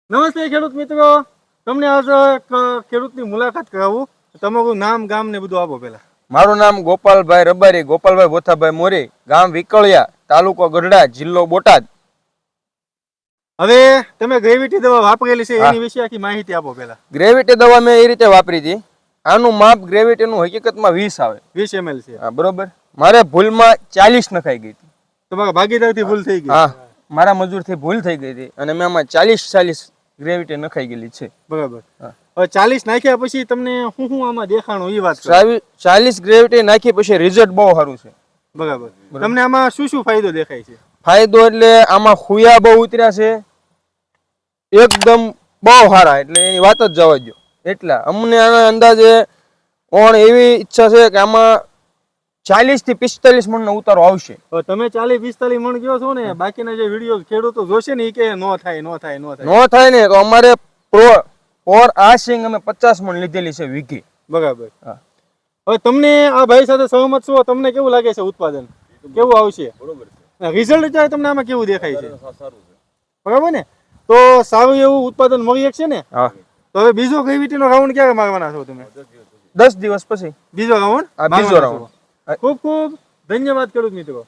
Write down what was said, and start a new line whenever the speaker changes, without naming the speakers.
નમસ્તે ખેડૂત મિત્રો, તમને આજ એક ખેડૂતની મુલાકાત કરાવું. તમારું નામ ગામ ને બધું આપો પહેલા.
મારું નામ ગોપાલભાઈ રબારી, ગોપાલભાઈ બોથાભાઈ મોરી, ગામ વિકળિયા, તાલુકો ગઢડા, જિલ્લો બોટાદ.
હવે તમે ગ્રેવિટી દવા વાપરેલી છે એની વિશે આખી માહિતી આપો પહેલા.
ગ્રેવિટી દવા મેં એ રીતે વાપરી હતી. આનું માપ ગ્રેવિટીનું હકીકતમાં 20 આવે.
20 ml છે.
હા બરોબર. મારે ભૂલમાં 40 નખાઈ ગઈ હતી.
તમારા ભાગીદારથી ભૂલ થઈ ગઈ?
હા, મારા મજૂરથી ભૂલ થઈ ગઈ હતી અને મેં આમાં 40 ગ્રેવિટી નખાઈ ગયેલી છે.
બરાબર. હવે 40 નાખ્યા પછી તમને શું આમાં દેખાણું એ વાત કરો.
40 ગ્રેવિટી નાખી પછી રિઝલ્ટ બહુ સારું છે.
બરાબર. તમને આમાં શું ફાયદો દેખાય છે?
ફાયદો એટલે આમાં ખુયા બહુ ઉતર્યા છે, એકદમ બહુ સારા, એટલે એની વાત જ જવા દો. એટલા અમને આના અંદાજે ઓણ એવી ઈચ્છા છે કે આમાં 40 થી 45 મણનો ઉતારો આવશે.
તમે 40-45 મણ ગયો છો ને, બાકીના જે વિડીયો ખેડૂતો જોશે ને એ કે નો થાય
ને તો અમારે પોર આ સિંગ અમે 50 મણ લીધેલી છે વીઘે.
બરાબર. હવે તમને આ ભાઈ સાથે સહમત છો? તમને કેવું લાગે છે ઉત્પાદન કેવું આવશે? બરોબર છે. રિઝલ્ટ અત્યારે તમને આમાં કેવું દેખાય છે? બરાબર ને? તો સારું એવું ઉત્પાદન મળી શકશે ને?
હા.
તો હવે બીજો ગ્રેવિટીનો રાઉન્ડ ક્યારે મારવાના છો તમે?
10 દિવસ પછી
બીજો રાઉન્ડ.
બીજો રાઉન્ડ.
ખૂબ ખૂબ ધન્યવાદ ખેડૂત મિત્રો.